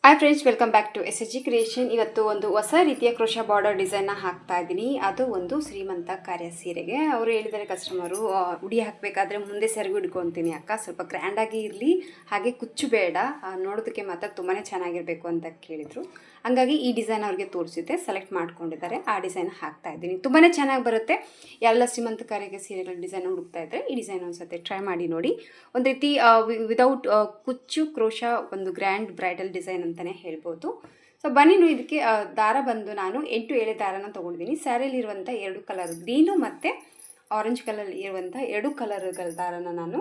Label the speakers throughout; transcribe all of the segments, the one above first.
Speaker 1: Hi friends, welcome back to SSG creation. ಇವತ್ತು ಒಂದು ಹೊಸ ರೀತಿಯ ಕ್ರೋಶಾ ಬಾರ್ಡರ್ ಡಿಸೈನ್ನ ಹಾಕ್ತಾ ಇದ್ದೀನಿ. ಅದು ಒಂದು ಶ್ರೀಮಂತ ಕಾರ್ಯ ಸೀರೆಗೆ. ಅವರು ಹೇಳಿದ್ದಾರೆ ಕಸ್ಟಮರು, ಉಡಿ ಹಾಕಬೇಕಾದ್ರೆ ಮುಂದೆ ಸೆರಗು ಹಿಡ್ಕೊತೀನಿ ಅಕ್ಕ, ಸ್ವಲ್ಪ ಗ್ರ್ಯಾಂಡಾಗಿ ಇರಲಿ, ಹಾಗೆ ಕುಚ್ಚು ಬೇಡ, ನೋಡೋದಕ್ಕೆ ಮಾತ್ರ ತುಂಬಾ ಚೆನ್ನಾಗಿರಬೇಕು ಅಂತ ಕೇಳಿದರು. ಹಂಗಾಗಿ ಈ ಡಿಸೈನ್ ಅವ್ರಿಗೆ ತೋರಿಸಿದ್ದೆ, ಸೆಲೆಕ್ಟ್ ಮಾಡ್ಕೊಂಡಿದ್ದಾರೆ. ಆ ಡಿಸೈನ್ ಹಾಕ್ತಾ ಇದ್ದೀನಿ. ತುಂಬಾ ಚೆನ್ನಾಗಿ ಬರುತ್ತೆ. ಎಲ್ಲ ಶ್ರೀಮಂತ ಕಾರ್ಯಕ್ಕೆ ಸೀರೆಗಳ ಡಿಸೈನ್ ಹುಡುಕ್ತಾ ಇದ್ದರೆ ಈ ಡಿಸೈನ್ ಒಂದ್ಸತಿ ಟ್ರೈ ಮಾಡಿ ನೋಡಿ. ಒಂದು ರೀತಿ ವಿದೌಟ್ ಕುಚ್ಚು ಕ್ರೋಶಾ ಒಂದು ಗ್ರ್ಯಾಂಡ್ ಬ್ರೈಡಲ್ ಡಿಸೈನ್ ಅಂತಲೇ ಹೇಳ್ಬೋದು. ಸೊ ಬನ್ನಿ, ಇದಕ್ಕೆ ದಾರ ಬಂದು ನಾನು 8 ದಾರನ ತೊಗೊಂಡಿದ್ದೀನಿ. ಸ್ಯಾರಿಲಿರುವಂಥ 2 ಕಲರ್, ಗ್ರೀನು ಮತ್ತು ಆರೆಂಜ್ ಕಲರ್ ಇರುವಂಥ 2 ಕಲರ್ಗಳ ದಾರನ ನಾನು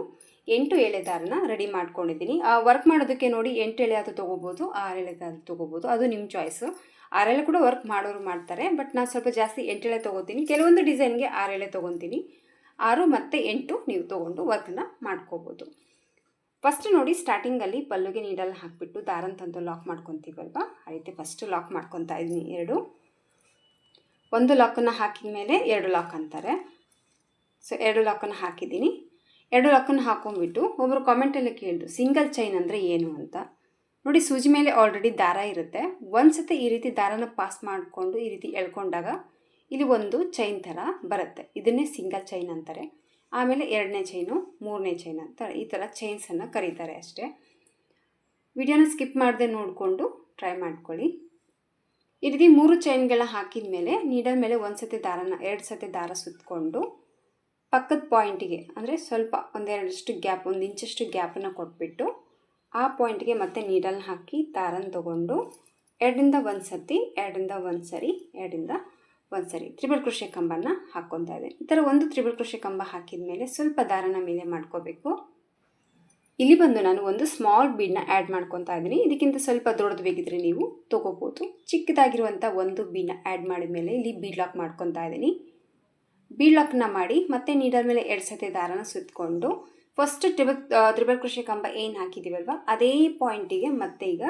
Speaker 1: 8 ದಾರನ ರೆಡಿ ಮಾಡ್ಕೊಂಡಿದ್ದೀನಿ. ವರ್ಕ್ ಮಾಡೋದಕ್ಕೆ ನೋಡಿ 8 ಆದರೂ ತೊಗೋಬೋದು, 6 ಆದರೂ ತೊಗೋಬೋದು, ಅದು ನಿಮ್ಮ ಚಾಯ್ಸು. 6 ಕೂಡ ವರ್ಕ್ ಮಾಡೋರು ಮಾಡ್ತಾರೆ, ಬಟ್ ನಾನು ಸ್ವಲ್ಪ ಜಾಸ್ತಿ 8 ತೊಗೋತೀನಿ. ಕೆಲವೊಂದು ಡಿಸೈನ್ಗೆ 6 ತೊಗೊತೀನಿ. 6 ಮತ್ತು 8 ನೀವು ತೊಗೊಂಡು ವರ್ಕನ್ನ ಮಾಡ್ಕೋಬೋದು. ಫಸ್ಟ್ ನೋಡಿ, ಸ್ಟಾರ್ಟಿಂಗಲ್ಲಿ ಪಲ್ಲುಗೆ ನೀಡಲ್ ಹಾಕಿಬಿಟ್ಟು ದಾರನ ತಂದು ಲಾಕ್ ಮಾಡ್ಕೊತೀವಲ್ವ, ಆ ರೀತಿ ಫಸ್ಟ್ ಲಾಕ್ ಮಾಡ್ಕೊತಾ ಇದ್ದೀನಿ. ಒಂದು ಲಾಕನ್ನು ಹಾಕಿದ ಮೇಲೆ 2 ಲಾಕ್ ಅಂತಾರೆ. ಸೊ 2 ಲಾಕನ್ನು ಹಾಕಿದ್ದೀನಿ. 2 ಲಾಕನ್ನು ಹಾಕೊಂಡ್ಬಿಟ್ಟು ಒಬ್ಬರು ಕಾಮೆಂಟಲ್ಲಿ ಕೇಳಿದ್ರು, ಸಿಂಗಲ್ ಚೈನ್ ಅಂದರೆ ಏನು ಅಂತ. ನೋಡಿ, ಸೂಜಿ ಮೇಲೆ ಆಲ್ರೆಡಿ ದಾರ ಇರುತ್ತೆ. ಒಂದು ಸತಿ ಈ ರೀತಿ ದಾರನ ಪಾಸ್ ಮಾಡಿಕೊಂಡು ಈ ರೀತಿ ಎಳ್ಕೊಂಡಾಗ ಇಲ್ಲಿ ಒಂದು ಚೈನ್ ಥರ ಬರುತ್ತೆ. ಇದನ್ನೇ ಸಿಂಗಲ್ ಚೈನ್ ಅಂತಾರೆ. ಆಮೇಲೆ 2ನೇ ಚೈನು, 3ನೇ ಚೈನ್ ಅಂತ ಈ ಥರ ಚೈನ್ಸನ್ನು ಕರೀತಾರೆ ಅಷ್ಟೇ. ವಿಡಿಯೋನ ಸ್ಕಿಪ್ ಮಾಡದೆ ನೋಡಿಕೊಂಡು ಟ್ರೈ ಮಾಡ್ಕೊಳ್ಳಿ. ಈ ರೀತಿ 3 ಚೈನ್ಗಳನ್ನ ಹಾಕಿದ ಮೇಲೆ ನೀಡಲ್ ಮೇಲೆ 1 ಸತಿ ದಾರನ 2 ಸತಿ ದಾರ ಸುತ್ತಕೊಂಡು ಪಕ್ಕದ ಪಾಯಿಂಟಿಗೆ, ಅಂದರೆ ಸ್ವಲ್ಪ 1-2 ಗ್ಯಾಪ್, 1 ಇಂಚಷ್ಟು ಗ್ಯಾಪನ್ನು ಕೊಟ್ಬಿಟ್ಟು ಆ ಪಾಯಿಂಟ್ಗೆ ಮತ್ತೆ ನೀಡಲ್ನ ಹಾಕಿ ದಾರನ ತೊಗೊಂಡು 2ರಿಂದ 1 ಸತಿ, 2ರಿಂದ 1 ಸರಿ, 2ರಿಂದ 1 ಸರಿ ತ್ರಿಬಲ್ ಕ್ರೋಶೆ ಕಂಬನ ಹಾಕ್ಕೊತಾ ಇದ್ದೀನಿ. ಈ ಥರ ಒಂದು ತ್ರಿಬಲ್ ಕ್ರೋಶೆ ಕಂಬ ಹಾಕಿದ ಮೇಲೆ ಸ್ವಲ್ಪ ದಾರನ ಮೇಲೆ ಮಾಡ್ಕೋಬೇಕು. ಇಲ್ಲಿ ಬಂದು ನಾನು ಒಂದು ಸ್ಮಾಲ್ ಬೀಡನ್ನ ಆ್ಯಡ್ ಮಾಡ್ಕೊತಾ ಇದ್ದೀನಿ. ಇದಕ್ಕಿಂತ ಸ್ವಲ್ಪ ದೊಡ್ಡದು ಬೇಕಿದ್ರೆ ನೀವು ತೊಗೋಬೋದು. ಚಿಕ್ಕದಾಗಿರುವಂಥ ಒಂದು ಬೀಡನ್ನ ಆ್ಯಡ್ ಮಾಡಿದ ಮೇಲೆ ಇಲ್ಲಿ ಬೀಡ್ ಲಾಕ್ ಮಾಡ್ಕೊತಾ ಇದ್ದೀನಿ. ಬೀಡ್ ಲಾಕ್ನ ಮಾಡಿ ಮತ್ತೆ ನೀಡಲ್ ಮೇಲೆ 2 ಸತಿ ದಾರನ ಸುತ್ತಕೊಂಡು ಫಸ್ಟ್ ತ್ರಿಬಲ್ ಕ್ರೋಶೆ ಕಂಬ ಏನು ಹಾಕಿದ್ದೀವಲ್ವ ಅದೇ ಪಾಯಿಂಟಿಗೆ ಮತ್ತೆ ಈಗ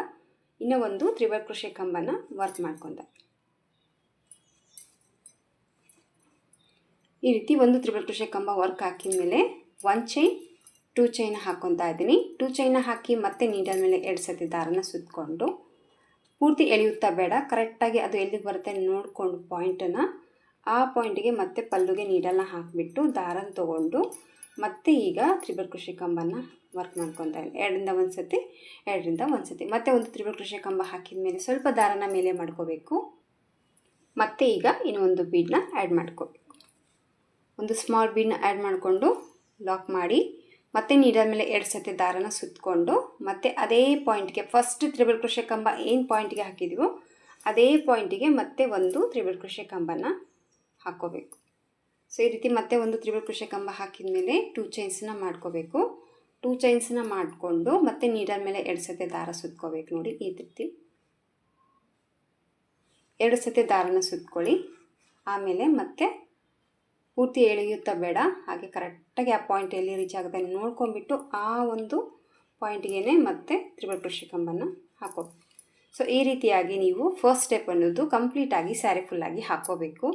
Speaker 1: ಇನ್ನೂ ಒಂದು ತ್ರಿಬಲ್ ಕ್ರೋಶೆ ಕಂಬನ ವರ್ಕ್ ಮಾಡ್ಕೊತ. ಈ ರೀತಿ ಒಂದು ತ್ರಿಬಲ್ ಕ್ರೋಶೆ ಕಂಬ ವರ್ಕ್ ಹಾಕಿದ ಮೇಲೆ 1 ಚೈನ್ 2 ಚೈನ್ ಹಾಕ್ಕೊತಾ ಇದ್ದೀನಿ. 2 ಚೈನ ಹಾಕಿ ಮತ್ತೆ ನೀಡಲ್ ಮೇಲೆ 2 ಸತಿ ದಾರನ ಸುತ್ತಕೊಂಡು, ಪೂರ್ತಿ ಎಳೆಯುತ್ತಾ ಬೇಡ, ಕರೆಕ್ಟಾಗಿ ಅದು ಎಲ್ಲಿಗೆ ಬರುತ್ತೆ ನೋಡಿಕೊಂಡು ಪಾಯಿಂಟನ್ನು, ಆ ಪಾಯಿಂಟಿಗೆ ಮತ್ತೆ ಪಲ್ಲುಗೆ ನೀಡಲ್ನ ಹಾಕಿಬಿಟ್ಟು ದಾರನ ತೊಗೊಂಡು ಮತ್ತೆ ಈಗ ತ್ರಿಬಲ್ ಕ್ರೋಶೆ ಕಂಬನ ವರ್ಕ್ ಮಾಡ್ಕೊತಾ ಇದ್ದೀನಿ. 2ರಿಂದ 1 ಸತಿ, 2ರಿಂದ 1 ಸತಿ ಮತ್ತೆ ಒಂದು ತ್ರಿಬಲ್ ಕ್ರೋಶೆ ಕಂಬ ಹಾಕಿದ ಮೇಲೆ ಸ್ವಲ್ಪ ದಾರನ ಮೇಲೆ ಮಾಡ್ಕೋಬೇಕು. ಮತ್ತೆ ಈಗ ಇನ್ನೂ ಒಂದು ಬೀಡನ್ನ ಆ್ಯಡ್ ಮಾಡ್ಕೋಬೇಕು. ಒಂದು ಸ್ಮಾಲ್ ಬೀಡನ್ನ ಆ್ಯಡ್ ಮಾಡಿಕೊಂಡು ಲಾಕ್ ಮಾಡಿ ಮತ್ತೆ ನೀಡಲ್ ಮೇಲೆ 2 ಸತಿ ದಾರನ ಸುತ್ತಕೊಂಡು ಮತ್ತೆ ಅದೇ ಪಾಯಿಂಟ್ಗೆ ಫಸ್ಟ್ ತ್ರಿಬಲ್ ಕ್ರೋಶೆ ಕಂಬ ಏನು ಪಾಯಿಂಟ್ಗೆ ಹಾಕಿದ್ದೀವೋ ಅದೇ ಪಾಯಿಂಟಿಗೆ ಮತ್ತೆ ಒಂದು ತ್ರಿಬಲ್ ಕ್ರೋಶೆ ಕಂಬನ ಹಾಕ್ಕೋಬೇಕು. ಸೊ ಈ ರೀತಿ ಮತ್ತೆ ಒಂದು ತ್ರಿಬಲ್ ಕ್ರೋಶೆ ಕಂಬ ಹಾಕಿದ ಮೇಲೆ 2 ಚೈನ್ಸನ್ನ ಮಾಡ್ಕೋಬೇಕು. 2 ಚೈನ್ಸನ್ನ ಮಾಡಿಕೊಂಡು ಮತ್ತೆ ನೀಡಲ್ ಮೇಲೆ 2 ಸತಿ ದಾರ ಸುತ್ಕೋಬೇಕು. ನೋಡಿ, ಈ ರೀತಿ 2 ಸತಿ ದಾರನ ಸುತ್ಕೊಳ್ಳಿ. ಆಮೇಲೆ ಮತ್ತೆ ಪೂರ್ತಿ ಎಳೆಯುತ್ತಾ ಬೇಡ, ಹಾಗೆ ಕರೆಕ್ಟಾಗಿ ಆ ಪಾಯಿಂಟ್ ಎಲ್ಲಿ ರೀಚ್ ಆಗುತ್ತೆ ನೋಡ್ಕೊಂಡ್ಬಿಟ್ಟು ಆ ಒಂದು ಪಾಯಿಂಟಿಗೆ ಮತ್ತೆ ತ್ರಿಬಲ್ ಕ್ರೋಶೆ ಕಂಬನ ಹಾಕೋಬೇಕು. ಸೊ ಈ ರೀತಿಯಾಗಿ ನೀವು ಫಸ್ಟ್ ಸ್ಟೆಪ್ ಅನ್ನೋದು ಕಂಪ್ಲೀಟಾಗಿ ಸ್ಯಾರಿ ಫುಲ್ಲಾಗಿ ಹಾಕೋಬೇಕು.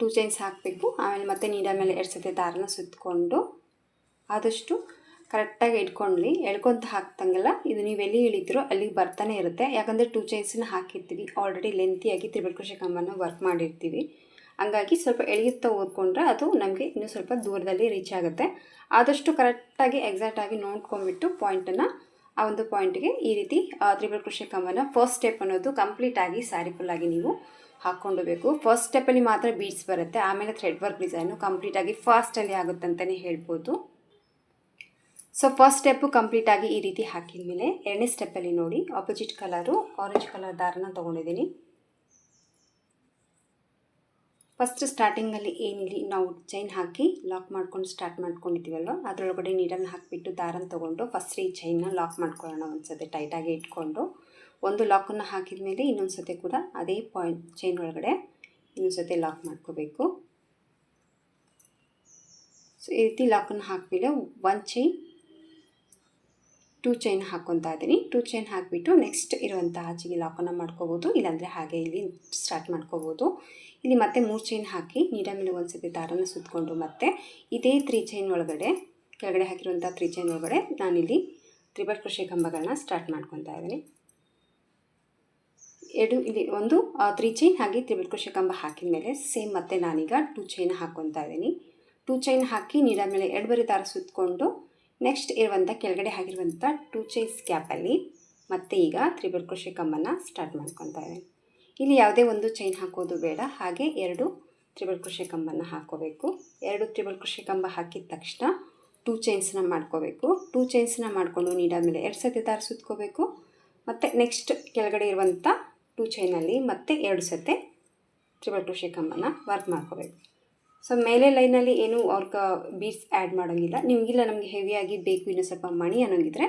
Speaker 1: 2 ಚೈನ್ಸ್ ಹಾಕಬೇಕು. ಆಮೇಲೆ ಮತ್ತೆ ನೀಡಲ್ ಮೇಲೆ 2 ಸತಿ ದಾರನ ಸುತ್ತಕೊಂಡು ಆದಷ್ಟು ಕರೆಕ್ಟಾಗಿ ಇಟ್ಕೊಳ್ಳಿ. ಎಳ್ಕೊತ ಹಾಕ್ತಂಗೆಲ್ಲ ಇದು ನೀವು ಎಲ್ಲಿ ಇಳಿದ್ರೋ ಅಲ್ಲಿಗೆ ಬರ್ತಾನೆ ಇರುತ್ತೆ. ಯಾಕಂದರೆ 2 ಚೈನ್ಸನ್ನ ಹಾಕಿರ್ತೀವಿ, ಆಲ್ರೆಡಿ ಲೆಂತಿಯಾಗಿ ತ್ರಿಬಲ್ ಕ್ರೋಶೆ ಕಂಬನ ವರ್ಕ್ ಮಾಡಿರ್ತೀವಿ. ಹಂಗಾಗಿ ಸ್ವಲ್ಪ ಎಳೆಯುತ್ತಾ ಓದ್ಕೊಂಡ್ರೆ ಅದು ನಮಗೆ ಇನ್ನೂ ಸ್ವಲ್ಪ ದೂರದಲ್ಲಿ ರೀಚ್ ಆಗುತ್ತೆ. ಆದಷ್ಟು ಕರೆಕ್ಟಾಗಿ ಎಕ್ಸಾಕ್ಟಾಗಿ ನೋಡ್ಕೊಂಡ್ಬಿಟ್ಟು ಪಾಯಿಂಟನ್ನು, ಆ ಒಂದು ಪಾಯಿಂಟಿಗೆ ಈ ರೀತಿ ತ್ರಿಬಲ್ ಕ್ರೋಶೆ ಕಂಬನ ಫಸ್ಟ್ ಸ್ಟೆಪ್ ಅನ್ನೋದು ಕಂಪ್ಲೀಟಾಗಿ ಸ್ಯಾರಿ ಫುಲ್ಲಾಗಿ ನೀವು ಹಾಕ್ಕೊಂಡೋಗಬೇಕು. ಫಸ್ಟ್ ಸ್ಟೆಪ್ಪಲ್ಲಿ ಮಾತ್ರ ಬೀಡ್ಸ್ ಬರುತ್ತೆ, ಆಮೇಲೆ ಥ್ರೆಡ್ ವರ್ಕ್ ಡಿಸೈನು ಕಂಪ್ಲೀಟಾಗಿ ಫಾಸ್ಟಲ್ಲಿ ಆಗುತ್ತೆ ಅಂತಲೇ ಹೇಳ್ಬೋದು. ಸೊ ಫಸ್ಟ್ ಸ್ಟೆಪ್ಪು ಕಂಪ್ಲೀಟಾಗಿ ಈ ರೀತಿ ಹಾಕಿದ ಮೇಲೆ 2ನೇ ಸ್ಟೆಪ್ಪಲ್ಲಿ ನೋಡಿ, ಆಪೋಸಿಟ್ ಕಲರು ಆರೆಂಜ್ ಕಲರ್ ದಾರನ ತೊಗೊಂಡಿದ್ದೀನಿ. ಫಸ್ಟ್ ಸ್ಟಾರ್ಟಿಂಗಲ್ಲಿ ಏನಿಲ್ಲಿ ನಾವು ಚೈನ್ ಹಾಕಿ ಲಾಕ್ ಮಾಡ್ಕೊಂಡು ಸ್ಟಾರ್ಟ್ ಮಾಡ್ಕೊಂಡಿದ್ದೀವಲ್ವ ಅದರೊಳಗಡೆ ನೀಡಲ್ನ ಹಾಕಿಬಿಟ್ಟು ದಾರನ ತೊಗೊಂಡು ಫಸ್ಟ್ ಈ ಚೈನ್ನ ಲಾಕ್ ಮಾಡ್ಕೊಳ್ಳೋಣ. ಒಂದು ಸತಿ ಟೈಟಾಗಿ ಇಟ್ಕೊಂಡು ಒಂದು ಲಾಕನ್ನು ಹಾಕಿದ ಮೇಲೆ ಇನ್ನೊಂದು ಸತಿ ಕೂಡ ಅದೇ ಪಾಯಿಂಟ್ ಚೈನ್ ಒಳಗಡೆ ಇನ್ನೊಂದು ಸತಿ ಲಾಕ್ ಮಾಡ್ಕೋಬೇಕು. ಸೊ ಈ ರೀತಿ ಲಾಕನ್ನು ಹಾಕಿಬಿಟ್ಟು 1 ಚೈನ್ 2 ಚೈನ್ ಹಾಕ್ಕೊತಾ ಇದ್ದೀನಿ. 2 ಚೈನ್ ಹಾಕಿಬಿಟ್ಟು ನೆಕ್ಸ್ಟ್ ಇರುವಂಥ ಆಚೆಗೆ ಲಾಕನ್ನು ಮಾಡ್ಕೋಬೋದು, ಇಲ್ಲಾಂದರೆ ಹಾಗೆ ಇಲ್ಲಿ ಸ್ಟಾರ್ಟ್ ಮಾಡ್ಕೋಬೋದು. ಇಲ್ಲಿ ಮತ್ತೆ 3 ಚೈನ್ ಹಾಕಿ ನೀಡಲ್ ಮೇಲೆ 1 ಸತಿ ದಾರನ ಸುತ್ತಕೊಂಡು ಮತ್ತೆ ಇದೇ 3 ಚೈನ್ ಒಳಗಡೆ ಕೆಳಗಡೆ ಹಾಕಿರುವಂಥ 3 ಚೈನ್ ಒಳಗಡೆ ನಾನಿಲ್ಲಿ ತ್ರಿಬಲ್ ಕ್ರೋಶೆ ಕಂಬಗಳನ್ನ ಸ್ಟಾರ್ಟ್ ಮಾಡ್ಕೊತಾ ಇದ್ದೀನಿ. ಇಲ್ಲಿ ಒಂದು 3 ಚೈನ್ ಹಾಗೆ ತ್ರಿಬಲ್ ಕ್ರೋಶೆ ಕಂಬ ಹಾಕಿದ ಮೇಲೆ ಸೇಮ್ ಮತ್ತೆ ನಾನೀಗ 2 ಚೈನ್ ಹಾಕ್ಕೊತಾ ಇದ್ದೀನಿ. 2 ಚೈನ್ ಹಾಕಿ ನೀಡಲ್ ಮೇಲೆ 2 ಬರಿ ದಾರ ಸುತ್ತಕೊಂಡು ನೆಕ್ಸ್ಟ್ ಇರುವಂಥ ಕೆಳಗಡೆ ಆಗಿರುವಂಥ 2 ಚೈನ್ಸ್ ಗ್ಯಾಪಲ್ಲಿ ಮತ್ತೆ ಈಗ ತ್ರಿಬಲ್ ಕ್ರೋಶೆ ಕಂಬನ ಸ್ಟಾರ್ಟ್ ಮಾಡ್ಕೊತಾ ಇದ್ದೀನಿ. ಇಲ್ಲಿ ಯಾವುದೇ ಒಂದು ಚೈನ್ ಹಾಕೋದು ಬೇಡ, ಹಾಗೆ 2 ತ್ರಿಬಲ್ ಕ್ರೋಶೆ ಕಂಬನ ಹಾಕ್ಕೋಬೇಕು. 2 ತ್ರಿಬಲ್ ಕ್ರೋಶೆ ಕಂಬ ಹಾಕಿದ ತಕ್ಷಣ 2 ಚೈನ್ಸ್ನ ಮಾಡ್ಕೋಬೇಕು. 2 ಚೈನ್ಸ್ನ ಮಾಡಿಕೊಂಡು ನೀಡಲ್ ಮೇಲೆ 2 ಸತಿ ದಾರ ಸುತ್ತಕೋಬೇಕು. ಮತ್ತು ನೆಕ್ಸ್ಟ್ ಕೆಳಗಡೆ ಇರುವಂಥ 2 ಚೈನಲ್ಲಿ ಮತ್ತೆ 2 ಸತಿ ತ್ರಿಬಲ್ ಕ್ರೋಶೆ ಕಂಬನ ವರ್ಕ್ ಮಾಡ್ಕೋಬೇಕು. ಸೊ ಮೇಲೆ ಲೈನಲ್ಲಿ ಏನು ಅವ್ರಿಗೆ ಬೀಡ್ಸ್ ಆ್ಯಡ್ ಮಾಡೋಂಗಿಲ್ಲ. ನಿಮಗಿಲ್ಲ ನಮಗೆ ಹೆವಿಯಾಗಿ ಬೇಕು ಇನ್ನೂ ಸ್ವಲ್ಪ ಮಣಿ ಅನ್ನೋಂಗಿದ್ರೆ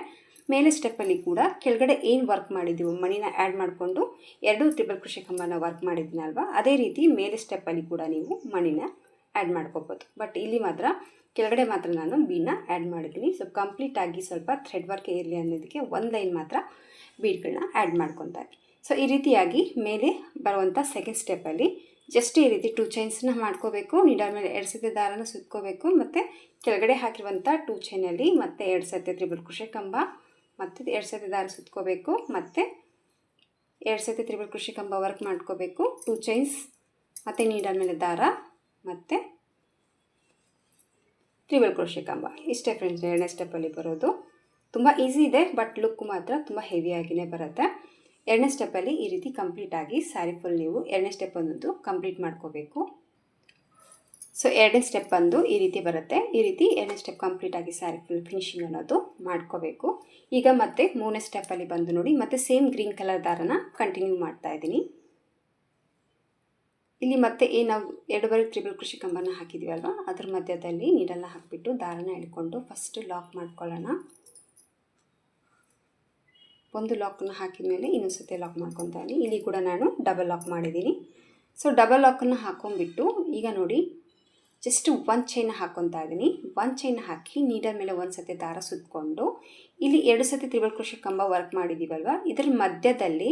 Speaker 1: ಮೇಲೆ ಸ್ಟೆಪ್ಪಲ್ಲಿ ಕೂಡ ಕೆಳಗಡೆ ಏನು ವರ್ಕ್ ಮಾಡಿದ್ದೀವೋ ಮಣಿನ ಆ್ಯಡ್ ಮಾಡಿಕೊಂಡು 2 ತ್ರಿಬಲ್ ಕ್ರೋಶೆ ಕಂಬನ ವರ್ಕ್ ಮಾಡಿದ್ದೀನಲ್ವ, ಅದೇ ರೀತಿ ಮೇಲೆ ಸ್ಟೆಪ್ಪಲ್ಲಿ ಕೂಡ ನೀವು ಮಣಿನ ಆ್ಯಡ್ ಮಾಡ್ಕೋಬೋದು. ಬಟ್ ಇಲ್ಲಿ ಮಾತ್ರ ಕೆಳಗಡೆ ಮಾತ್ರ ನಾನು ಬೀಡನ್ನ ಆ್ಯಡ್ ಮಾಡಿದ್ದೀನಿ. ಸೊ ಕಂಪ್ಲೀಟಾಗಿ ಸ್ವಲ್ಪ ಥ್ರೆಡ್ ವರ್ಕ್ ಇರಲಿ ಅನ್ನೋದಕ್ಕೆ ಒಂದು ಲೈನ್ ಮಾತ್ರ ಬೀಡ್ಗಳನ್ನ ಆ್ಯಡ್ ಮಾಡ್ಕೊತಾ ಇದ್ದೀನಿ. ಸೊ ಈ ರೀತಿಯಾಗಿ ಮೇಲೆ ಬರುವಂಥ ಸೆಕೆಂಡ್ ಸ್ಟೆಪ್ಪಲ್ಲಿ ಜಸ್ಟ್ ಈ ರೀತಿ 2 ಚೈನ್ಸ್ನ ಮಾಡ್ಕೋಬೇಕು. ನೀಡಲ್ ಮೇಲೆ 2 ಸತಿ ದಾರನ ಸುತ್ಕೋಬೇಕು. ಮತ್ತು ಕೆಳಗಡೆ ಹಾಕಿರುವಂಥ 2 ಚೈನಲ್ಲಿ ಮತ್ತೆ 2 ಸತಿ ತ್ರಿಬಲ್ ಕ್ರೋಶೆ ಕಂಬ ಮತ್ತು 2 ಸತಿ ದಾರ ಸುತ್ಕೋಬೇಕು. ಮತ್ತು 2 ಸತಿ ತ್ರಿಬಲ್ ಕ್ರೋಶೆ ಕಂಬ ವರ್ಕ್ ಮಾಡ್ಕೋಬೇಕು. 2 ಚೈನ್ಸ್ ಮತ್ತು ನೀಡಲ್ ಮೇಲೆ ದಾರ ಮತ್ತು ತ್ರಿಬಲ್ ಕ್ರೋಶೆ ಕಂಬ. ಇಷ್ಟೇ ಫ್ರೆಂಡ್ಸ್, 2ನೇ ಸ್ಟೆಪ್ಪಲ್ಲಿ ಬರೋದು. ತುಂಬ ಈಸಿ ಇದೆ, ಬಟ್ ಲುಕ್ ಮಾತ್ರ ತುಂಬ ಹೆವಿಯಾಗಿಯೇ ಬರುತ್ತೆ. 2ನೇ ಸ್ಟೆಪ್ಪಲ್ಲಿ ಈ ರೀತಿ ಕಂಪ್ಲೀಟಾಗಿ ಸ್ಯಾರಿ ಫುಲ್ ನೀವು 2ನೇ ಸ್ಟೆಪ್ ಅನ್ನೋದು ಕಂಪ್ಲೀಟ್ ಮಾಡ್ಕೋಬೇಕು. ಸೊ 2ನೇ ಸ್ಟೆಪ್ ಬಂದು ಈ ರೀತಿ ಬರುತ್ತೆ. ಈ ರೀತಿ 2ನೇ ಸ್ಟೆಪ್ ಕಂಪ್ಲೀಟಾಗಿ ಸ್ಯಾರಿ ಫುಲ್ ಫಿನಿಶಿಂಗ್ ಅನ್ನೋದು ಮಾಡ್ಕೋಬೇಕು. ಈಗ ಮತ್ತೆ 3ನೇ ಸ್ಟೆಪ್ಪಲ್ಲಿ ಬಂದು ನೋಡಿ, ಮತ್ತೆ ಸೇಮ್ ಗ್ರೀನ್ ಕಲರ್ ದಾರನ ಕಂಟಿನ್ಯೂ ಮಾಡ್ತಾ ಇದ್ದೀನಿ. ಇಲ್ಲಿ ಮತ್ತೆ ನಾವು 2 ಬಾರಿ ತ್ರಿಬಲ್ ಕ್ರೋಶೆ ಕಂಬನ ಹಾಕಿದ್ದೀವಲ್ವ, ಅದ್ರ ಮಧ್ಯದಲ್ಲಿ ನೀಡಲ್ನ ಹಾಕಿಬಿಟ್ಟು ದಾರನ ಎಳ್ಕೊಂಡು ಫಸ್ಟ್ ಲಾಕ್ ಮಾಡ್ಕೊಳ್ಳೋಣ. ಒಂದು ಲಾಕನ್ನು ಹಾಕಿದ ಮೇಲೆ ಇನ್ನೊಂದು ಸತಿ ಲಾಕ್ ಮಾಡ್ಕೊತಾ ಇದ್ದೀನಿ. ಇಲ್ಲಿ ಕೂಡ ನಾನು ಡಬಲ್ ಲಾಕ್ ಮಾಡಿದ್ದೀನಿ. ಸೊ ಡಬಲ್ ಲಾಕನ್ನು ಹಾಕೊಂಡ್ಬಿಟ್ಟು ಈಗ ನೋಡಿ ಜಸ್ಟ್ 1 ಚೈನ್ ಹಾಕ್ಕೊತಾ ಇದ್ದೀನಿ. 1 ಚೈನ್ ಹಾಕಿ ನೀಡಲ್ ಮೇಲೆ 1 ಸತಿ ದಾರ ಸುತ್ತಕೊಂಡು ಇಲ್ಲಿ 2 ಸತಿ ತ್ರಿಬಲ್ ಕ್ರೋಶೆ ಕಂಬ ವರ್ಕ್ ಮಾಡಿದ್ದೀವಲ್ವ, ಇದರ ಮಧ್ಯದಲ್ಲಿ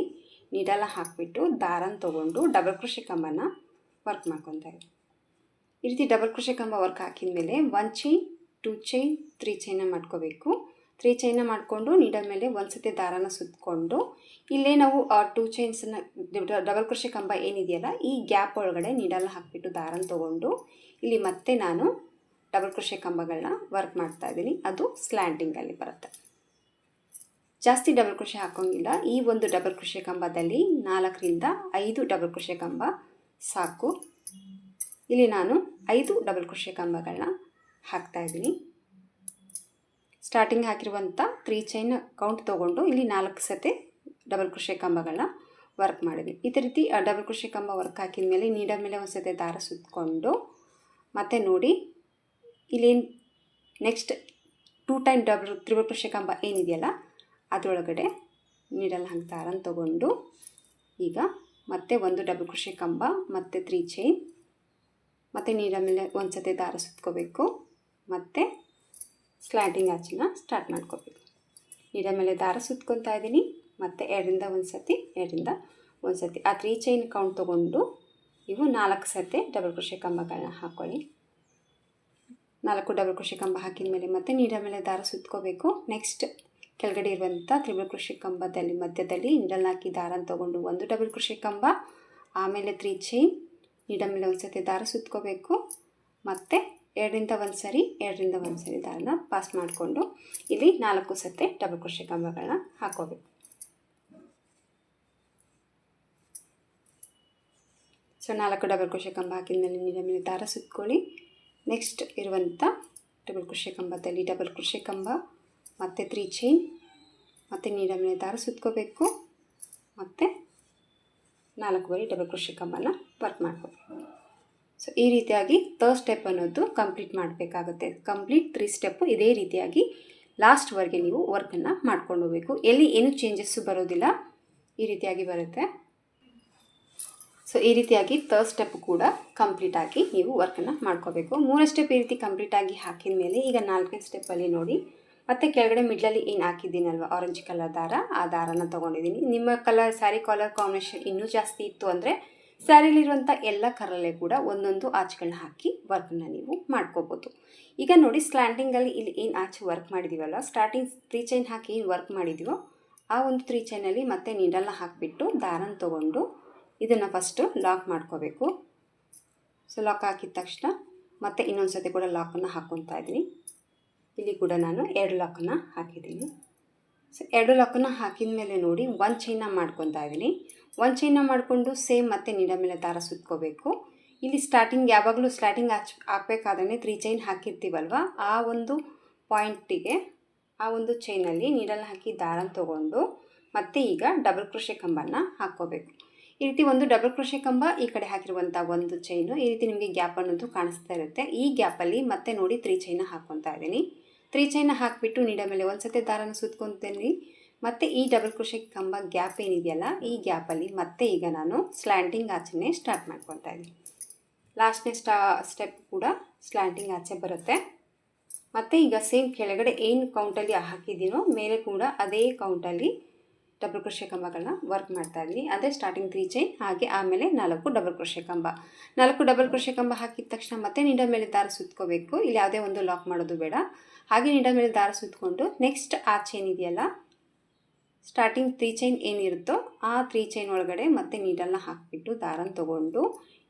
Speaker 1: ನೀಡಲ್ನ ಹಾಕಿಬಿಟ್ಟು ದಾರನ ತೊಗೊಂಡು ಡಬಲ್ ಕ್ರೋಶೆ ಕಂಬನ ವರ್ಕ್ ಮಾಡ್ಕೊತಾ ಇದ್ದೀನಿ. ಈ ರೀತಿ ಡಬಲ್ ಕ್ರೋಶೆ ಕಂಬ ವರ್ಕ್ ಹಾಕಿದ ಮೇಲೆ 1 ಚೈನ್ 2 ಚೈನ್ 3 ಚೈನ ಮಾಡ್ಕೋಬೇಕು. 3 ಚೈನ ಮಾಡಿಕೊಂಡು ನೀಡಲ್ ಮೇಲೆ 1 ಸತಿ ದಾರನ ಸುತ್ತಕೊಂಡು ಇಲ್ಲೇ ನಾವು 2 ಚೈನ್ಸನ್ನು ಡಬಲ್ ಕ್ರೋಶೆ ಕಂಬ ಏನಿದೆಯಲ್ಲ ಈ ಗ್ಯಾಪ್ ಒಳಗಡೆ ನೀಡಲ್ನ ಹಾಕಿಬಿಟ್ಟು ದಾರನ ತೊಗೊಂಡು ಇಲ್ಲಿ ಮತ್ತೆ ನಾನು ಡಬಲ್ ಕ್ರೋಶೆ ಕಂಬಗಳನ್ನ ವರ್ಕ್ ಮಾಡ್ತಾ ಇದ್ದೀನಿ. ಅದು ಸ್ಲ್ಯಾಂಟಿಂಗಲ್ಲಿ ಬರುತ್ತೆ. ಜಾಸ್ತಿ ಡಬಲ್ ಕ್ರೋಶೆ ಹಾಕೋಂಗಿಲ್ಲ. ಈ ಒಂದು ಡಬಲ್ ಕ್ರೋಶೆ ಕಂಬದಲ್ಲಿ 4ರಿಂದ 5 ಡಬಲ್ ಕ್ರೋಶೆ ಕಂಬ ಸಾಕು. ಇಲ್ಲಿ ನಾನು 5 ಡಬಲ್ ಕ್ರೋಶೆ ಕಂಬಗಳನ್ನ ಹಾಕ್ತಾ ಇದ್ದೀನಿ. ಸ್ಟಾರ್ಟಿಂಗ್ ಹಾಕಿರುವಂಥ 3 ಚೈನ್ ಕೌಂಟ್ ತೊಗೊಂಡು ಇಲ್ಲಿ 4 ಸತಿ ಡಬಲ್ ಕ್ರೋಶೆ ಕಂಬಗಳನ್ನ ವರ್ಕ್ ಮಾಡಿದ್ವಿ. ಇದೇ ರೀತಿ ಡಬಲ್ ಕ್ರೋಶೆ ಕಂಬ ವರ್ಕ್ ಹಾಕಿದ ಮೇಲೆ ನೀಡಲ್ ಮೇಲೆ 1 ಸತಿ ದಾರ ಸುತ್ತಕೊಂಡು ಮತ್ತೆ ನೋಡಿ ಇಲ್ಲಿ ನೆಕ್ಸ್ಟ್ 2 ಟೈಮ್ ತ್ರಿಬಲ್ ಕ್ರೋಶೆ ಕಂಬ ಏನಿದೆಯಲ್ಲ ಅದರೊಳಗಡೆ ನೀಡಲ್ ಹಾಕಿ ದಾರನ ತೊಗೊಂಡು ಈಗ ಮತ್ತೆ 1 ಡಬಲ್ ಕ್ರೋಶೆ ಕಂಬ ಮತ್ತು 3 ಚೈನ್ ಮತ್ತು ನೀಡಲ್ ಮೇಲೆ 1 ಸತಿ ದಾರ ಸುತ್ಕೋಬೇಕು. ಮತ್ತು ಸ್ಲ್ಯಾಂಟಿಂಗ್ ಆಚೆನ ಸ್ಟಾರ್ಟ್ ಮಾಡ್ಕೋಬೇಕು. ನೀಡಲ್ ಮೇಲೆ ದಾರ ಸುತ್ಕೊತಾ ಇದ್ದೀನಿ. ಮತ್ತು 2ರಿಂದ 1 ಸತಿ 2ರಿಂದ 1 ಸತಿ ಆ 3 ಚೈನ್ ಕೌಂಟ್ ತೊಗೊಂಡು ನೀವು 4 ಸತಿ ಡಬಲ್ ಕ್ರೋಶೆ ಕಂಬಗಳನ್ನ ಹಾಕ್ಕೊಳ್ಳಿ. 4 ಡಬಲ್ ಕ್ರೋಶೆ ಕಂಬ ಹಾಕಿದ ಮೇಲೆ ಮತ್ತೆ ನೀಡಲ್ ಮೇಲೆ ದಾರ ಸುತ್ಕೋಬೇಕು. ನೆಕ್ಸ್ಟ್ ಕೆಳಗಡೆ ಇರುವಂಥ ತ್ರಿಬಲ್ ಕ್ರೋಶೆ ಕಂಬದಲ್ಲಿ ಮಧ್ಯದಲ್ಲಿ ನೀಡಲ್ ಹಾಕಿ ದಾರನ ತೊಗೊಂಡು 1 ಡಬಲ್ ಕ್ರೋಶೆ ಕಂಬ, ಆಮೇಲೆ 3 ಚೈನ್, ನೀಡಲ್ ಮೇಲೆ 1 ಸತಿ ದಾರ ಸುತ್ಕೋಬೇಕು. ಮತ್ತು 2ರಿಂದ 1 ಸರಿ 2ರಿಂದ 1 ಸರಿ ದಾರನ ಪಾಸ್ ಮಾಡಿಕೊಂಡು ಇಲ್ಲಿ 4 ಸತಿ ಡಬಲ್ ಕ್ರೋಶೆ ಕಂಬಗಳನ್ನ ಹಾಕೋಬೇಕು. ಸೊ 4 ಡಬಲ್ ಕ್ರೋಶೆ ಕಂಬ ಹಾಕಿದ ಮೇಲೆ ನೀಡಲ್ ಮೇಲೆ ದಾರ ಸುತ್ಕೊಳ್ಳಿ. ನೆಕ್ಸ್ಟ್ ಇರುವಂಥ ಡಬಲ್ ಕ್ರೋಶೆ ಕಂಬದಲ್ಲಿ ಡಬಲ್ ಕ್ರೋಶೆ ಕಂಬ ಮತ್ತು 3 ಚೈನ್ ಮತ್ತು ನೀಡಲ್ ಮೇಲೆ ದಾರ ಸುತ್ಕೋಬೇಕು. ಮತ್ತು 4 ಬಾರಿ ಡಬಲ್ ಕ್ರೋಶೆ ಕಂಬನ ವರ್ಕ್ ಮಾಡ್ಕೋಬೇಕು. ಸೊ ಈ ರೀತಿಯಾಗಿ 3rd ಸ್ಟೆಪ್ ಅನ್ನೋದು ಕಂಪ್ಲೀಟ್ ಮಾಡಬೇಕಾಗುತ್ತೆ. ಕಂಪ್ಲೀಟ್ 3 ಸ್ಟೆಪ್ಪು ಇದೇ ರೀತಿಯಾಗಿ ಲಾಸ್ಟ್ವರೆಗೆ ನೀವು ವರ್ಕನ್ನು ಮಾಡ್ಕೊಂಡು ಹೋಗಬೇಕು. ಎಲ್ಲಿ ಏನೂ ಚೇಂಜಸ್ಸು ಬರೋದಿಲ್ಲ, ಈ ರೀತಿಯಾಗಿ ಬರುತ್ತೆ. ಸೊ ಈ ರೀತಿಯಾಗಿ 3rd ಸ್ಟೆಪ್ ಕೂಡ ಕಂಪ್ಲೀಟಾಗಿ ನೀವು ವರ್ಕನ್ನು ಮಾಡ್ಕೋಬೇಕು. 3ನೇ ಸ್ಟೆಪ್ ಈ ರೀತಿ ಕಂಪ್ಲೀಟಾಗಿ ಹಾಕಿದ ಮೇಲೆ ಈಗ 4ನೇ ಸ್ಟೆಪ್ಪಲ್ಲಿ ನೋಡಿ ಮತ್ತು ಕೆಳಗಡೆ ಮಿಡ್ಲಲ್ಲಿ ಏನು ಹಾಕಿದ್ದೀನಲ್ವ ಆರೆಂಜ್ ಕಲರ್ ದಾರ, ಆ ದಾರನ ತೊಗೊಂಡಿದ್ದೀನಿ. ನಿಮ್ಮ ಕಲರ್ ಸ್ಯಾರಿ ಕಲರ್ ಕಾಂಬಿನೇಷನ್ ಇನ್ನೂ ಜಾಸ್ತಿ ಇತ್ತು ಅಂದರೆ ಸ್ಯಾರಿಲಿರುವಂಥ ಎಲ್ಲ ಕಲರಲ್ಲೇ ಕೂಡ ಒಂದೊಂದು ಆಚೆಗಳನ್ನ ಹಾಕಿ ವರ್ಕನ್ನ ನೀವು ಮಾಡ್ಕೋಬೋದು. ಈಗ ನೋಡಿ ಸ್ಲ್ಯಾಂಟಿಂಗಲ್ಲಿ ಇಲ್ಲಿ ಏನು ಆಚೆ ವರ್ಕ್ ಮಾಡಿದ್ದೀವಲ್ಲ, ಸ್ಟಾರ್ಟಿಂಗ್ 3 ಚೈನ್ ಹಾಕಿ ಏನು ವರ್ಕ್ ಮಾಡಿದ್ದೀವೋ ಆ ಒಂದು 3 ಚೈನಲ್ಲಿ ಮತ್ತೆ ನೀಡಲ್ನ ಹಾಕಿಬಿಟ್ಟು ದಾರನ ತೊಗೊಂಡು ಇದನ್ನು ಫಸ್ಟು ಲಾಕ್ ಮಾಡ್ಕೋಬೇಕು. ಸೊ ಲಾಕ್ ಹಾಕಿದ ತಕ್ಷಣ ಮತ್ತೆ ಇನ್ನೊಂದು ಸತಿ ಕೂಡ ಲಾಕನ್ನು ಹಾಕ್ಕೊತಾ ಇದ್ದೀನಿ. ಇಲ್ಲಿ ಕೂಡ ನಾನು 2 ಲಾಕನ್ನು ಹಾಕಿದ್ದೀನಿ. ಸೊ 2 ಲಾಕನ್ನು ಹಾಕಿದ ಮೇಲೆ ನೋಡಿ 1 ಚೈನ್ನ ಮಾಡ್ಕೊತಾ ಇದ್ದೀನಿ. 1 ಚೈನ್ನ ಮಾಡಿಕೊಂಡು ಸೇಮ್ ಮತ್ತೆ ನೀಡಲ್ ಮೇಲೆ ದಾರ ಸುತ್ಕೋಬೇಕು. ಇಲ್ಲಿ ಯಾವಾಗಲೂ ಸ್ಟಾರ್ಟಿಂಗ್ ಹಾಕಬೇಕಾದ್ರೆ 3 ಚೈನ್ ಹಾಕಿರ್ತೀವಲ್ವ, ಆ ಒಂದು ಪಾಯಿಂಟಿಗೆ ಆ ಒಂದು ಚೈನಲ್ಲಿ ನೀಡಲ್ನ ಹಾಕಿ ದಾರನ ತೊಗೊಂಡು ಮತ್ತೆ ಈಗ ಡಬಲ್ ಕ್ರೋಶೆ ಕಂಬನ ಹಾಕ್ಕೋಬೇಕು. ಈ ರೀತಿ ಒಂದು ಡಬಲ್ ಕ್ರೋಶೆ ಕಂಬ ಈ ಕಡೆ ಹಾಕಿರುವಂಥ ಒಂದು ಚೈನು, ಈ ರೀತಿ ನಿಮಗೆ ಗ್ಯಾಪ್ ಅನ್ನೋದು ಕಾಣಿಸ್ತಾ ಇರುತ್ತೆ. ಈ ಗ್ಯಾಪಲ್ಲಿ ಮತ್ತೆ ನೋಡಿ 3 ಚೈನ್ನ ಹಾಕ್ಕೊತಾ ಇದ್ದೀನಿ. 3 ಚೈನ್ನ ಹಾಕಿಬಿಟ್ಟು ನೀಡಲ್ ಮೇಲೆ ಒಂದು ಸತಿ ದಾರನ ಸುತ್ಕೊತೀನಿ. ಮತ್ತು ಈ ಡಬಲ್ ಕ್ರೋಶೆ ಕಂಬ ಗ್ಯಾಪ್ ಏನಿದೆಯಲ್ಲ, ಈ ಗ್ಯಾಪಲ್ಲಿ ಮತ್ತೆ ಈಗ ನಾನು ಸ್ಲ್ಯಾಂಟಿಂಗ್ ಆಚೆನೇ ಸ್ಟಾರ್ಟ್ ಮಾಡ್ಕೊತಾ ಇದ್ದೀನಿ. ಲಾಸ್ಟ್ನೇ ಸ್ಟೆಪ್ ಕೂಡ ಸ್ಲ್ಯಾಂಟಿಂಗ್ ಆಚೆ ಬರುತ್ತೆ. ಮತ್ತು ಈಗ ಸೇಮ್ ಕೆಳಗಡೆ ಏನು ಕೌಂಟಲ್ಲಿ ಹಾಕಿದ್ದೀನೋ ಮೇಲೆ ಕೂಡ ಅದೇ ಕೌಂಟಲ್ಲಿ ಡಬಲ್ ಕ್ರೋಶೆ ಕಂಬಗಳನ್ನ ವರ್ಕ್ ಮಾಡ್ತಾ ಇದ್ದೀನಿ. ಅಂದರೆ ಸ್ಟಾರ್ಟಿಂಗ್ 3 ಚೈನ್, ಹಾಗೆ ಆಮೇಲೆ 4 ಡಬಲ್ ಕ್ರೋಶೆ ಕಂಬ. 4 ಡಬಲ್ ಕ್ರೋಶೆ ಕಂಬ ಹಾಕಿದ ತಕ್ಷಣ ಮತ್ತೆ ನೀಡಲ್ ಮೇಲೆ ದಾರ ಸುತ್ಕೋಬೇಕು. ಇಲ್ಲಿ ಯಾವುದೇ ಒಂದು ಲಾಕ್ ಮಾಡೋದು ಬೇಡ. ಹಾಗೆ ನೀಡಲ್ ಮೇಲೆ ದಾರ ಸುತ್ಕೊಂಡು ನೆಕ್ಸ್ಟ್ ಆ ಚೈನ್ ಇದೆಯಲ್ಲ, ಸ್ಟಾರ್ಟಿಂಗ್ 3 ಚೈನ್ ಏನಿರುತ್ತೋ ಆ 3 ಚೈನ್ ಒಳಗಡೆ ಮತ್ತೆ ನೀಡಲ್ನ ಹಾಕಿಬಿಟ್ಟು ದಾರನ ತೊಗೊಂಡು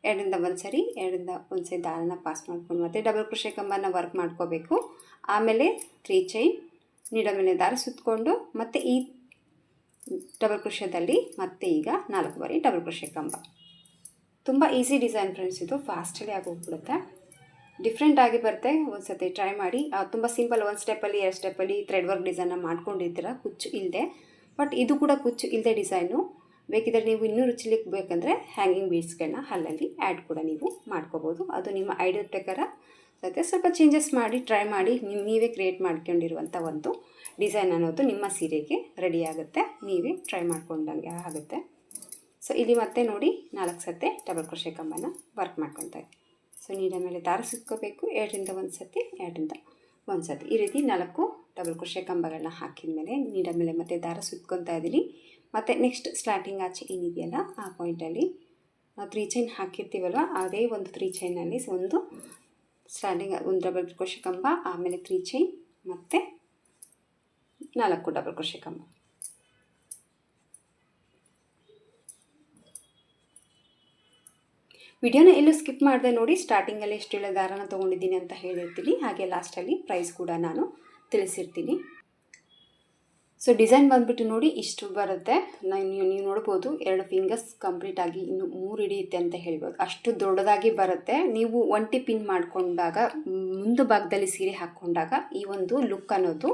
Speaker 1: 2ರಿಂದ 1 ಸರಿ 2ರಿಂದ 1 ಸರಿ ದಾರನ ಪಾಸ್ ಮಾಡ್ಕೊಂಡು ಮತ್ತೆ ಡಬಲ್ ಕ್ರೋಶೆ ಕಂಬನ ವರ್ಕ್ ಮಾಡ್ಕೋಬೇಕು. ಆಮೇಲೆ 3 ಚೈನ್ ನೀಡಲ್ ಮೇಲೆ ದಾರ ಸುತ್ಕೊಂಡು ಮತ್ತೆ ಈ ಡಬಲ್ ಕ್ರೋಶೆದಲ್ಲಿ ಮತ್ತೆ ಈಗ 4 ಬಾರಿ ಡಬಲ್ ಕ್ರೋಶೆ ಕಂಬ. ತುಂಬ ಈಸಿ ಡಿಸೈನ್ ಫ್ರೆಂಡ್ಸ್, ಇದು ಫಾಸ್ಟಲ್ಲಿ ಆಗೋಗ್ಬಿಡುತ್ತೆ. ಡಿಫ್ರೆಂಟ್ ಆಗಿ ಬರುತ್ತೆ. ಒಂದು ಸತಿ ಟ್ರೈ ಮಾಡಿ. ತುಂಬ ಸಿಂಪಲ್, 1 ಸ್ಟೆಪ್ಪಲ್ಲಿ 2 ಸ್ಟೆಪ್ಪಲ್ಲಿ ಥ್ರೆಡ್ ವರ್ಕ್ ಡಿಸೈನ್ನ ಮಾಡ್ಕೊಂಡಿರ್ತೀರ ಕುಚ್ಚು ಇಲ್ಲದೆ. ಬಟ್ ಇದು ಕೂಡ ಕುಚ್ಚು ಇಲ್ಲದೆ ಡಿಸೈನು. ಬೇಕಿದ್ದರೆ ನೀವು ಇನ್ನೂ ರುಚಿಲಿಕ್ಕೆ ಬೇಕಂದರೆ ಹ್ಯಾಂಗಿಂಗ್ ಬೀಡ್ಸ್ಗಳನ್ನ ಅಲ್ಲಲ್ಲಿ ಆ್ಯಡ್ ಕೂಡ ನೀವು ಮಾಡ್ಕೋಬೋದು. ಅದು ನಿಮ್ಮ ಐಡಿಯಾ ಪ್ರಕಾರ ಮತ್ತು ಸ್ವಲ್ಪ ಚೇಂಜಸ್ ಮಾಡಿ ಟ್ರೈ ಮಾಡಿ ನೀವೇ ಕ್ರಿಯೇಟ್ ಮಾಡ್ಕೊಂಡಿರುವಂಥ ಒಂದು ಡಿಸೈನ್ ಅನ್ನೋದು ನಿಮ್ಮ ಸೀರೆಗೆ ರೆಡಿ ಆಗುತ್ತೆ. ನೀವೇ ಟ್ರೈ ಮಾಡ್ಕೊಂಡಂಗೆ ಆಗುತ್ತೆ. ಸೊ ಇಲ್ಲಿ ಮತ್ತೆ ನೋಡಿ 4 ಸತಿ ಡಬಲ್ ಕ್ರೋಶೆ ಕಂಬನ ವರ್ಕ್ ಮಾಡ್ಕೊತಾ ಇದ್ದೀನಿ. ಸೊ ನೀಡಲ್ ಮೇಲೆ ದಾರ ಸುತ್ಕೋಬೇಕು. 2ರಿಂದ 1 ಸತಿ 2ರಿಂದ 1 ಸತಿ ಈ ರೀತಿ 4 ಡಬಲ್ ಕ್ರೋಶೆ ಕಂಬಗಳನ್ನ ಹಾಕಿದ ಮೇಲೆ ನೀಡಲ್ ಮೇಲೆ ಮತ್ತೆ ದಾರ ಸುತ್ಕೊತಾ ಇದ್ದೀನಿ. ಮತ್ತು ನೆಕ್ಸ್ಟ್ ಸ್ಟಾರ್ಟಿಂಗ್ ಆಚೆ ಏನಿದೆಯಲ್ಲ ಆ ಪಾಯಿಂಟಲ್ಲಿ ನಾವು 3 ಚೈನ್ ಹಾಕಿರ್ತೀವಲ್ವ, ಅದೇ ಒಂದು 3 ಚೈನಲ್ಲಿ ಒಂದು ಸ್ಟಾರ್ಟಿಂಗ್ ಒಂದು ಡಬಲ್ ಕ್ರೋಶೆ ಕಂಬ, ಆಮೇಲೆ 3 ಚೈನ್ ಮತ್ತು 4 ಡಬಲ್ ಕ್ರೋಶೆ ಕಂಬ. ವಿಡಿಯೋನ ಎಲ್ಲೂ ಸ್ಕಿಪ್ ಮಾಡಿದೆ ನೋಡಿ. ಸ್ಟಾರ್ಟಿಂಗಲ್ಲಿ ಎಷ್ಟೆಲ್ಲ ದಾರನ ತೊಗೊಂಡಿದ್ದೀನಿ ಅಂತ ಹೇಳಿರ್ತೀನಿ, ಹಾಗೆ ಲಾಸ್ಟಲ್ಲಿ ಪ್ರೈಸ್ ಕೂಡ ನಾನು ತಿಳಿಸಿರ್ತೀನಿ. ಸೊ ಡಿಸೈನ್ ಬಂದುಬಿಟ್ಟು ನೋಡಿ ಇಷ್ಟು ಬರುತ್ತೆ. ನೀವು ನೋಡ್ಬೋದು 2 ಫಿಂಗರ್ಸ್ ಕಂಪ್ಲೀಟಾಗಿ ಇನ್ನು 3 ಹಿಡಿಯುತ್ತೆ ಅಂತ ಹೇಳ್ಬೋದು. ಅಷ್ಟು ದೊಡ್ಡದಾಗಿ ಬರುತ್ತೆ. ನೀವು ಒಂಟಿ ಪಿನ್ ಮಾಡಿಕೊಂಡಾಗ ಮುಂದೆ ಭಾಗದಲ್ಲಿ ಸೀರೆ ಹಾಕ್ಕೊಂಡಾಗ ಈ ಒಂದು ಲುಕ್ ಅನ್ನೋದು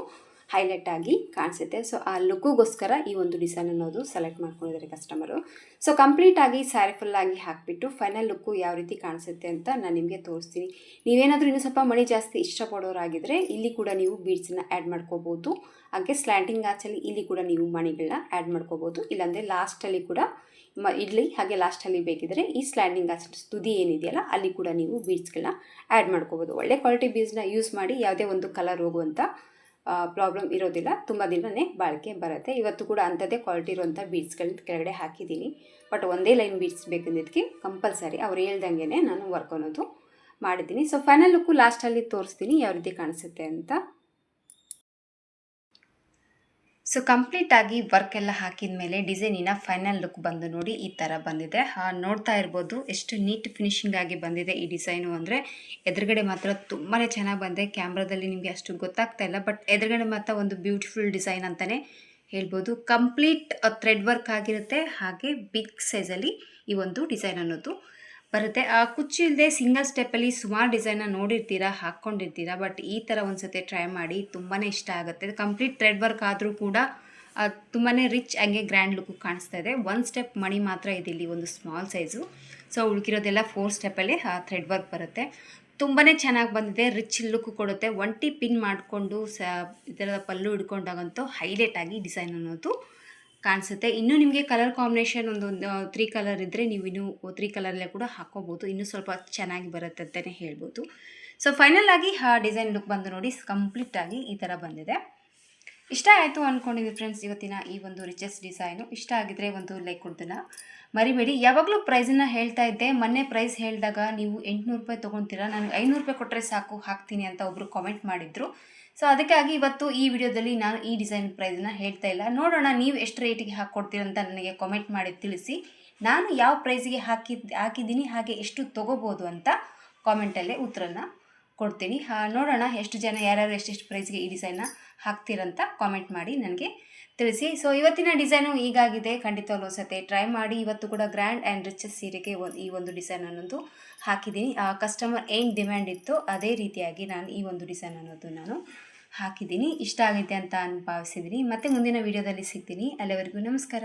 Speaker 1: ಹೈಲೈಟ್ ಆಗಿ ಕಾಣಿಸುತ್ತೆ. ಸೊ ಆ ಲುಕ್ಗೋಸ್ಕರ ಈ ಒಂದು ಡಿಸೈನ್ ಅನ್ನೋದು ಸೆಲೆಕ್ಟ್ ಮಾಡ್ಕೊಂಡಿದ್ದಾರೆ ಕಸ್ಟಮರು. ಸೊ ಕಂಪ್ಲೀಟಾಗಿ ಸ್ಯಾರಿ ಫುಲ್ಲಾಗಿ ಹಾಕಿಬಿಟ್ಟು ಫೈನಲ್ ಲುಕ್ಕು ಯಾವ ರೀತಿ ಕಾಣಿಸುತ್ತೆ ಅಂತ ನಾನು ನಿಮಗೆ ತೋರಿಸ್ತೀನಿ. ನೀವೇನಾದರೂ ಇನ್ನೂ ಸ್ವಲ್ಪ ಮಣಿ ಜಾಸ್ತಿ ಇಷ್ಟಪಡೋರಾಗಿದ್ದರೆ ಇಲ್ಲಿ ಕೂಡ ನೀವು ಬೀಡ್ಸನ್ನ ಆ್ಯಡ್ ಮಾಡ್ಕೋಬೋದು. ಹಾಗೆ ಸ್ಲ್ಯಾಂಟಿಂಗ್ ಆಚಲ್ಲಿ ಇಲ್ಲಿ ಕೂಡ ನೀವು ಮಣಿಗಳನ್ನ ಆ್ಯಡ್ ಮಾಡ್ಕೋಬೋದು. ಇಲ್ಲಾಂದರೆ ಲಾಸ್ಟಲ್ಲಿ ಕೂಡ ಇಲ್ಲಿ ಹಾಗೆ ಲಾಸ್ಟಲ್ಲಿ ಬೇಕಿದ್ದರೆ ಈ ಸ್ಲ್ಯಾಂಡಿಂಗ್ ಆಚೆ ತುದಿ ಏನಿದೆಯಲ್ಲ ಅಲ್ಲಿ ಕೂಡ ನೀವು ಬೀಡ್ಸ್ಗಳನ್ನ ಆ್ಯಡ್ ಮಾಡ್ಕೋಬೋದು. ಒಳ್ಳೆ ಕ್ವಾಲಿಟಿ ಬೀಡ್ಸ್ನ ಯೂಸ್ ಮಾಡಿ ಯಾವುದೇ ಒಂದು ಕಲರ್ ಹೋಗುವಂಥ ಪ್ರಾಬ್ಲಮ್ ಇರೋದಿಲ್ಲ. ತುಂಬ ದಿನವೇ ಬಾಳಿಕೆ ಬರುತ್ತೆ. ಇವತ್ತು ಕೂಡ ಅಂಥದ್ದೇ ಕ್ವಾಲಿಟಿ ಇರುವಂಥ ಬೀಡ್ಸ್ಗಳನ್ನ ಕೆಳಗಡೆ ಹಾಕಿದ್ದೀನಿ. ಬಟ್ ಒಂದೇ ಲೈನ್ ಬೀಡ್ಸ್ ಬೇಕಂದಿದ್ದಕ್ಕೆ ಕಂಪಲ್ಸರಿ ಅವ್ರು ಹೇಳ್ದಂಗೆ ನಾನು ವರ್ಕ್ ಅನ್ನೋದು ಮಾಡಿದ್ದೀನಿ. ಸೊ ಫೈನಲ್ ಲುಕ್ಕು ಲಾಸ್ಟಲ್ಲಿ ತೋರಿಸ್ತೀನಿ ಯಾವ ರೀತಿ ಕಾಣಿಸುತ್ತೆ ಅಂತ. ಸೊ ಕಂಪ್ಲೀಟಾಗಿ ವರ್ಕ್ ಎಲ್ಲ ಹಾಕಿದ ಮೇಲೆ ಡಿಸೈನಿನ ಫೈನಲ್ ಲುಕ್ ಬಂದು ನೋಡಿ ಈ ಥರ ಬಂದಿದೆ. ನೋಡ್ತಾ ಇರ್ಬೋದು ಎಷ್ಟು ನೀಟ್ ಫಿನಿಶಿಂಗ್ ಆಗಿ ಬಂದಿದೆ ಈ ಡಿಸೈನು. ಅಂದರೆ ಎದುರುಗಡೆ ಮಾತ್ರ ತುಂಬಾ ಚೆನ್ನಾಗಿ ಬಂದಿದೆ. ಕ್ಯಾಮ್ರಾದಲ್ಲಿ ನಿಮಗೆ ಅಷ್ಟು ಗೊತ್ತಾಗ್ತಾ ಇಲ್ಲ, ಬಟ್ ಎದುರುಗಡೆ ಮಾತ್ರ ಒಂದು ಬ್ಯೂಟಿಫುಲ್ ಡಿಸೈನ್ ಅಂತಲೇ ಹೇಳ್ಬೋದು. ಕಂಪ್ಲೀಟ್ ಥ್ರೆಡ್ ವರ್ಕ್ ಆಗಿರುತ್ತೆ. ಹಾಗೆ ಬಿಗ್ ಸೈಜಲ್ಲಿ ಈ ಒಂದು ಡಿಸೈನ್ ಅನ್ನೋದು ಬರುತ್ತೆ. ಆ ಕುಚ್ಚು ಇಲ್ಲದೆ ಸಿಂಗಲ್ ಸ್ಟೆಪ್ಪಲ್ಲಿ ಸುಮಾರು ಡಿಸೈನ್ನ ನೋಡಿರ್ತೀರಾ, ಹಾಕ್ಕೊಂಡಿರ್ತೀರಾ. ಬಟ್ ಈ ಥರ ಒಂದು ಸತಿ ಟ್ರೈ ಮಾಡಿ, ತುಂಬಾ ಇಷ್ಟ ಆಗುತ್ತೆ. ಕಂಪ್ಲೀಟ್ ಥ್ರೆಡ್ ವರ್ಕ್ ಆದರೂ ಕೂಡ ತುಂಬಾ ರಿಚ್ ಹಂಗೆ ಗ್ರ್ಯಾಂಡ್ ಲುಕ್ ಕಾಣಿಸ್ತಾ ಇದೆ. 1 ಸ್ಟೆಪ್ ಮಣಿ ಮಾತ್ರ ಇದೆ ಇಲ್ಲಿ, ಒಂದು ಸ್ಮಾಲ್ ಸೈಜು. ಸೊ ಉಳ್ಕಿರೋದೆಲ್ಲ 4 ಸ್ಟೆಪ್ಪಲ್ಲಿ ಥ್ರೆಡ್ ವರ್ಕ್ ಬರುತ್ತೆ. ತುಂಬಾ ಚೆನ್ನಾಗಿ ಬಂದಿದೆ, ರಿಚ್ ಲುಕ್ ಕೊಡುತ್ತೆ. ಒಂಟಿ ಪಿನ್ ಮಾಡಿಕೊಂಡು ಈ ಥರದ ಪಲ್ಲು ಹಿಡ್ಕೊಂಡಾಗಂತೂ ಹೈಲೈಟ್ ಆಗಿ ಡಿಸೈನ್ ಅನ್ನೋದು ಕಾಣಿಸುತ್ತೆ. ಇನ್ನೂ ನಿಮಗೆ ಕಲರ್ ಕಾಂಬಿನೇಷನ್ ಒಂದು 3 ಕಲರ್ ಇದ್ದರೆ ನೀವು ಇನ್ನೂ 3 ಕಲರಲ್ಲೇ ಕೂಡ ಹಾಕ್ಕೋಬೋದು. ಇನ್ನೂ ಸ್ವಲ್ಪ ಚೆನ್ನಾಗಿ ಬರುತ್ತೆ ಅಂತಲೇ ಹೇಳ್ಬೋದು. ಸೊ ಫೈನಲ್ ಆಗಿ ಡಿಸೈನ್ ಲುಕ್ ಬಂದು ನೋಡಿ ಕಂಪ್ಲೀಟಾಗಿ ಈ ಥರ ಬಂದಿದೆ. ಇಷ್ಟ ಆಯಿತು ಅಂದ್ಕೊಂಡಿದ್ದೀವಿ ಫ್ರೆಂಡ್ಸ್ ಇವತ್ತಿನ ಈ ಒಂದು ರಿಚೆಸ್ ಡಿಸೈನು. ಇಷ್ಟ ಆಗಿದ್ರೆ ಒಂದು ಲೈಕ್ ಕೊಡ್ತೀನ ಮರಿಬೇಡಿ. ಯಾವಾಗಲೂ ಪ್ರೈಸನ್ನು ಹೇಳ್ತಾ ಇದ್ದೆ, ಮೊನ್ನೆ ಪ್ರೈಸ್ ಹೇಳಿದಾಗ ನೀವು 800 ರೂಪಾಯಿ ತೊಗೊತೀರಾ, ನನಗೆ 500 ರೂಪಾಯಿ ಕೊಟ್ಟರೆ ಸಾಕು ಹಾಕ್ತೀನಿ ಅಂತ ಒಬ್ಬರು ಕಾಮೆಂಟ್ ಮಾಡಿದ್ರು. ಸೊ ಅದಕ್ಕಾಗಿ ಇವತ್ತು ಈ ವಿಡಿಯೋದಲ್ಲಿ ನಾನು ಈ ಡಿಸೈನ್ ಪ್ರೈಸನ್ನು ಹೇಳ್ತಾ ಇಲ್ಲ. ನೋಡೋಣ ನೀವು ಎಷ್ಟು ರೇಟಿಗೆ ಹಾಕ್ಕೊಡ್ತೀರಂತ ನನಗೆ ಕಾಮೆಂಟ್ ಮಾಡಿ ತಿಳಿಸಿ. ನಾನು ಯಾವ ಪ್ರೈಸಿಗೆ ಹಾಕಿದ್ದೀನಿ ಹಾಗೆ ಎಷ್ಟು ತೊಗೋಬೋದು ಅಂತ ಕಾಮೆಂಟಲ್ಲೇ ಉತ್ತರನ ಕೊಡ್ತೀನಿ. ನೋಡೋಣ ಎಷ್ಟು ಜನ ಯಾರ್ಯಾರು ಎಷ್ಟೆಷ್ಟು ಪ್ರೈಸ್ಗೆ ಈ ಡಿಸೈನ್ನ ಹಾಕ್ತೀರಂತ ಕಾಮೆಂಟ್ ಮಾಡಿ ನನಗೆ ತಿಳಿಸಿ. ಸೊ ಇವತ್ತಿನ ಡಿಸೈನು ಹೀಗಾಗಿದೆ. ಖಂಡಿತವಾಗ್ಲೂ ಸತೆ ಟ್ರೈ ಮಾಡಿ. ಇವತ್ತು ಕೂಡ ಗ್ರ್ಯಾಂಡ್ ಆ್ಯಂಡ್ ರಿಚೆಸ್ ಸೀರೆಗೆ ಈ ಒಂದು ಡಿಸೈನ್ ಅನ್ನೋದು ಹಾಕಿದ್ದೀನಿ. ಕಸ್ಟಮರ್ ಏನು ಡಿಮ್ಯಾಂಡ್ ಇತ್ತು ಅದೇ ರೀತಿಯಾಗಿ ನಾನು ಈ ಒಂದು ಡಿಸೈನ್ ಅನ್ನೋದು ನಾನು ಹಾಕಿದ್ದೀನಿ. ಇಷ್ಟ ಆಗಿದೆ ಅಂತ ಭಾವಿಸಿದ್ದೀನಿ. ಮತ್ತೆ ಮುಂದಿನ ವಿಡಿಯೋದಲ್ಲಿ ಸಿಗ್ತೀನಿ. ಅಲ್ಲಿವರೆಗೂ ನಮಸ್ಕಾರ.